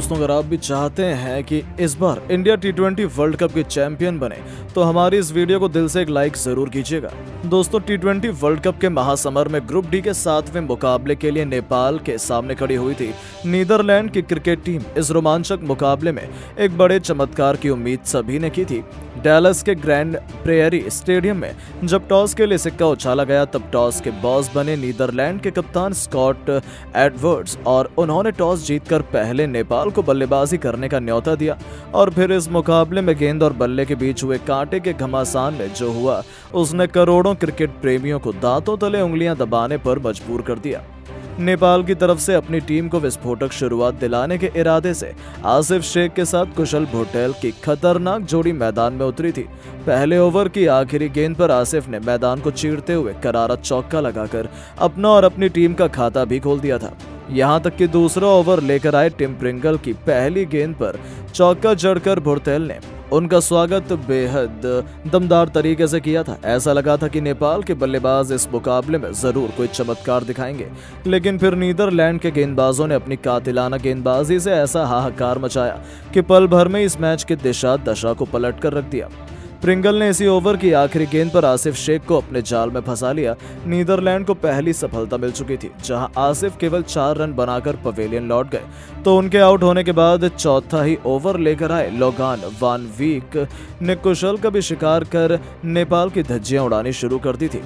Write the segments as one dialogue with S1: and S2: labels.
S1: दोस्तों, अगर आप भी चाहते हैं कि इस बार इंडिया T20 वर्ल्ड कप के चैंपियन बने तो हमारी इस वीडियो को दिल से एक लाइक जरूर कीजिएगा। दोस्तों, T20 वर्ल्ड कप के महासमर में ग्रुप डी के 7वें मुकाबले के लिए नेपाल के सामने खड़ी हुई थी नीदरलैंड की क्रिकेट टीम। इस रोमांचक मुकाबले में एक बड़े चमत्कार की उम्मीद सभी ने की थी। डैलस के ग्रैंड प्रेयरी स्टेडियम में जब टॉस के लिए सिक्का उछाला गया तब टॉस के बॉस बने नीदरलैंड के कप्तान स्कॉट एडवर्ड्स और उन्होंने टॉस जीतकर पहले नेपाल को बल्लेबाजी करने का न्योता दिया। और फिर इस मुकाबले में गेंद और बल्ले के बीच हुए कांटे के घमासान में जो हुआ उसने करोड़ों क्रिकेट प्रेमियों को दांतों तले उंगलियां दबाने पर मजबूर कर दिया। नेपाल की तरफ से अपनी टीम को विस्फोटक शुरुआत दिलाने के इरादे से आसिफ शेख के साथ कुशल भोटेल की खतरनाक जोड़ी मैदान में उतरी थी। पहले ओवर की आखिरी गेंद पर आसिफ ने मैदान को चीरते हुए करारा चौका लगाकर अपना और अपनी टीम का खाता भी खोल दिया था। यहां तक कि दूसरा ओवर लेकर आए टिम प्रिंगल की पहली गेंद पर चौका जड़कर भोटेल ने उनका स्वागत बेहद दमदार तरीके से किया था। ऐसा लगा था कि नेपाल के बल्लेबाज इस मुकाबले में जरूर कोई चमत्कार दिखाएंगे, लेकिन फिर नीदरलैंड के गेंदबाजों ने अपनी कातिलाना गेंदबाजी से ऐसा हाहाकार मचाया कि पल भर में इस मैच की दशा को पलट कर रख दिया। प्रिंगल ने इसी ओवर की आखिरी गेंद पर आसिफ शेख को अपने जाल में फंसा लिया। नीदरलैंड को पहली सफलता मिल चुकी थी, जहां आसिफ केवल 4 रन बनाकर पवेलियन लौट गए तो उनके आउट होने के बाद चौथा ही ओवर लेकर आए लोगान वान वीक ने कुशल का भी शिकार कर नेपाल की धज्जियां उड़ानी शुरू कर दी थी।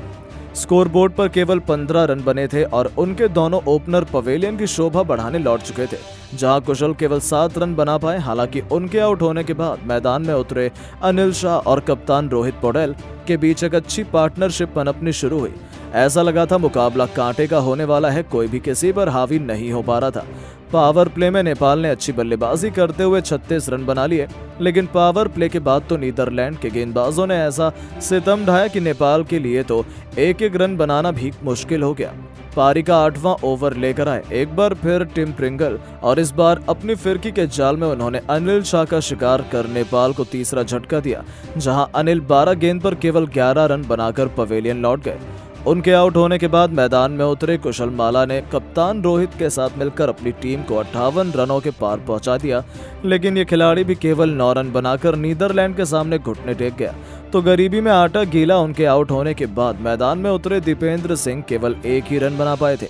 S1: स्कोरबोर्ड पर केवल 15 रन बने थे और उनके दोनों ओपनर पवेलियन की शोभा बढ़ाने लौट चुके थे, जहां कुशल केवल 7 रन बना पाए। हालांकि उनके आउट होने के बाद मैदान में उतरे अनिल शाह और कप्तान रोहित पौडेल के बीच एक अच्छी पार्टनरशिप पनपनी शुरू हुई। ऐसा लगा था मुकाबला कांटे का होने वाला है, कोई भी किसी पर हावी नहीं हो पा रहा था। पावर प्ले में नेपाल ने अच्छी बल्लेबाजी करते हुए 36 रन बना लिए, लेकिन पावर प्ले के बाद तो नीदरलैंड के गेंदबाजों ने ऐसा सितम ढाया कि नेपाल के लिए तो एक रन बनाना भी मुश्किल हो गया। पारी का 8वां ओवर लेकर आए एक बार फिर टिम प्रिंगल और इस बार अपनी फिरकी के जाल में उन्होंने अनिल शाह का शिकार कर नेपाल को तीसरा झटका दिया, जहां अनिल 12 गेंद पर केवल 11 रन बनाकर पवेलियन लौट गए। उनके आउट होने के बाद मैदान में उतरे कुशल माला ने कप्तान रोहित के साथ मिलकर अपनी टीम को 58 रनों के पार पहुंचा दिया, लेकिन ये खिलाड़ी भी केवल 9 रन बनाकर नीदरलैंड के सामने घुटने टेक गया। तो गरीबी में आटा गीला उनके आउट होने के बाद मैदान में उतरे दीपेंद्र सिंह केवल 1 ही रन बना पाए थे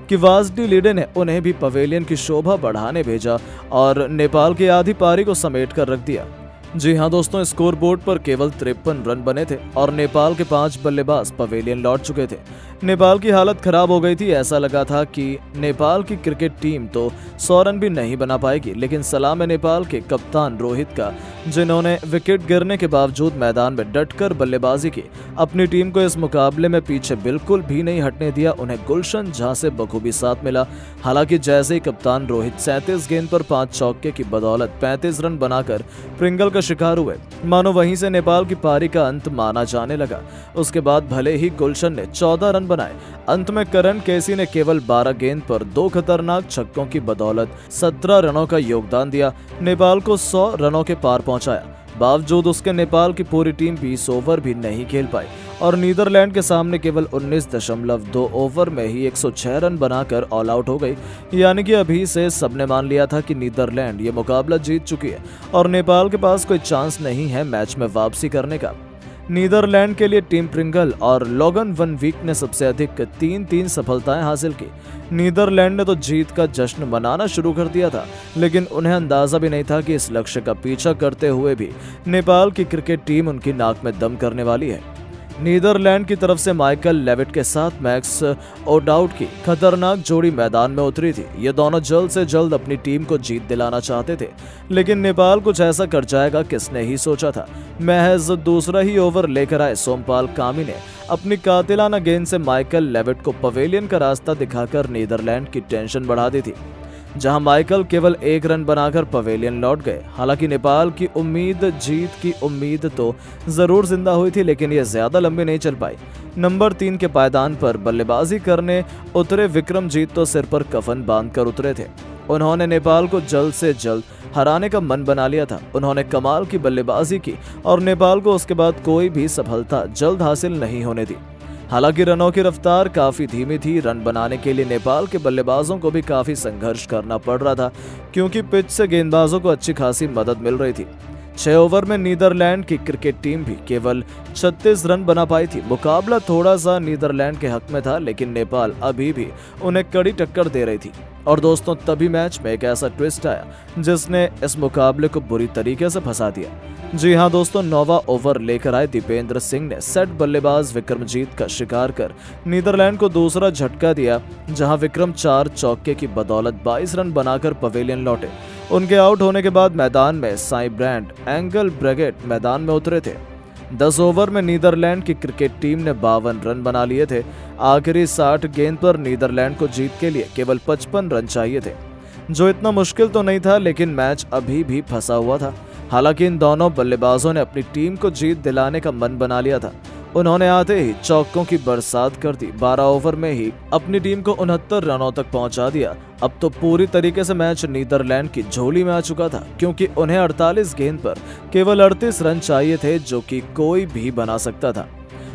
S1: कि वाजडी लीडे ने उन्हें भी पवेलियन की शोभा बढ़ाने भेजा और नेपाल की आधी पारी को समेट कर रख दिया। जी हाँ दोस्तों, स्कोरबोर्ड पर केवल 53 रन बने थे और नेपाल के 5 बल्लेबाज पवेलियन लौट चुके थे। नेपाल की हालत खराब हो गई थी। ऐसा लगा था कि नेपाल की क्रिकेट टीम तो 100 रन भी नहीं बना पाएगी, लेकिन सलाम है नेपाल के कप्तान रोहित का, जिन्होंने विकेट गिरने के बावजूद मैदान में डटकर बल्लेबाजी की। अपनी टीम को इस मुकाबले में पीछे बिल्कुल भी नहीं हटने दिया। उन्हें गुलशन झा से बखूबी साथ मिला। हालांकि जैसे ही कप्तान रोहित 37 गेंद पर 5 चौके की बदौलत 35 रन बनाकर प्रिंगल का शिकार हुए, मानो वहीं से नेपाल की पारी का अंत माना जाने लगा। उसके बाद भले ही गुलशन ने 14 रन बनाए, अंत में करण केसी ने केवल 12 गेंद पर 2 खतरनाक छक्कों की बदौलत 17 रनों का योगदान दिया, नेपाल को 100 रनों के पार पहुंचाया। बावजूद उसके नेपाल की पूरी टीम 20 ओवर भी नहीं खेल पाई और नीदरलैंड के सामने केवल 19.2 ओवर में ही 106 रन बनाकर ऑल आउट हो गई। यानी कि अभी से सबने मान लिया था कि नीदरलैंड ये मुकाबला जीत चुकी है और नेपाल के पास कोई चांस नहीं है मैच में वापसी करने का। नीदरलैंड के लिए टिम प्रिंगल और लोगन वन वीक ने सबसे अधिक 3 सफलताएं हासिल की। नीदरलैंड ने तो जीत का जश्न मनाना शुरू कर दिया था, लेकिन उन्हें अंदाजा भी नहीं था कि इस लक्ष्य का पीछा करते हुए भी नेपाल की क्रिकेट टीम उनकी नाक में दम करने वाली है। नीदरलैंड की तरफ से माइकल लेविट के साथ मैक्स ओडाउट की खतरनाक जोड़ी मैदान में उतरी थी। ये दोनों जल्द से जल्द अपनी टीम को जीत दिलाना चाहते थे, लेकिन नेपाल कुछ ऐसा कर जाएगा किसने ही सोचा था। महज दूसरा ही ओवर लेकर आए सोमपाल कामी ने अपनी कातिलाना गेंद से माइकल लेविट को पवेलियन का रास्ता दिखाकर नीदरलैंड की टेंशन बढ़ा दी थी, जहां माइकल केवल 1 रन बनाकर पवेलियन लौट गए। हालांकि नेपाल की जीत की उम्मीद तो जरूर जिंदा हुई थी, लेकिन यह ज्यादा लंबी नहीं चल पाई। नंबर 3 के पायदान पर बल्लेबाजी करने उतरे विक्रमजीत तो सिर पर कफन बांधकर उतरे थे। उन्होंने नेपाल को जल्द से जल्द हराने का मन बना लिया था। उन्होंने कमाल की बल्लेबाजी की और नेपाल को उसके बाद कोई भी सफलता जल्द हासिल नहीं होने दी। हालांकि रनों की रफ्तार काफी धीमी थी। रन बनाने के लिए नेपाल के बल्लेबाजों को भी काफी संघर्ष करना पड़ रहा था, क्योंकि पिच से गेंदबाजों को अच्छी खासी मदद मिल रही थी। 6 ओवर में नीदरलैंड की क्रिकेट टीम भी केवल 36 रन बना पाई थी। मुकाबला थोड़ा सा नीदरलैंड के हक में था, लेकिन नेपाल अभी भी उन्हें कड़ी टक्कर दे रही थी। और दोस्तों, तभी मैच में एक ऐसा ट्विस्ट आया जिसने इस मुकाबले को बुरी तरीके से फंसा दिया। जी हां दोस्तों, 9वां ओवर लेकर आए दीपेंद्र सिंह ने सेट बल्लेबाज विक्रमजीत का शिकार कर नीदरलैंड को दूसरा झटका दिया, जहां विक्रम 4 चौके की बदौलत 22 रन बनाकर पवेलियन लौटे। उनके आउट होने के बाद मैदान में साई ब्रांड एंगल ब्रेगेट मैदान में उतरे थे। 10 ओवर में नीदरलैंड की क्रिकेट टीम ने 52 रन बना लिए थे। आखिरी 60 गेंद पर नीदरलैंड को जीत के लिए केवल 55 रन चाहिए थे, जो इतना मुश्किल तो नहीं था, लेकिन मैच अभी भी फंसा हुआ था। हालांकि इन दोनों बल्लेबाजों ने अपनी टीम को जीत दिलाने का मन बना लिया था। उन्होंने आते ही चौकों की बरसात कर दी। 12 ओवर में ही अपनी टीम को 69 रनों तक पहुंचा दिया। अब तो पूरी तरीके से मैच नीदरलैंड की झोली में आ चुका था, क्योंकि उन्हें 48 गेंद पर केवल 38 रन चाहिए थे, जो कि कोई भी बना सकता था।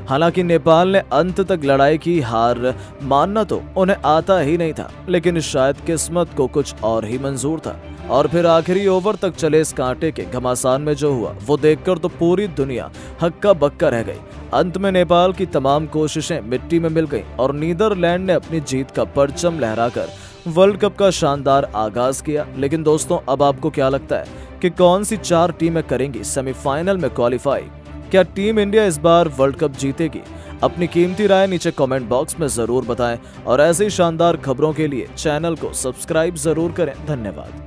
S1: हालांकि नेपाल ने अंत तक लड़ाई की। हार मानना तो उन्हें आता ही नहीं था, लेकिन शायद किस्मत को कुछ और ही मंजूर था। और फिर आखिरी ओवर तक चले इस कांटे के घमासान में जो हुआ, वो देखकर तो पूरी दुनिया हक्का बक्का रह गई। अंत में नेपाल की तमाम कोशिशें मिट्टी में मिल गईं और नीदरलैंड ने अपनी जीत का परचम लहराकर वर्ल्ड कप का शानदार आगाज किया। लेकिन दोस्तों, अब आपको क्या लगता है कि कौन सी 4 टीमें करेंगी सेमीफाइनल में क्वालिफाई? क्या टीम इंडिया इस बार वर्ल्ड कप जीतेगी? अपनी कीमती राय नीचे कमेंट बॉक्स में जरूर बताएं और ऐसी शानदार खबरों के लिए चैनल को सब्सक्राइब जरूर करें। धन्यवाद।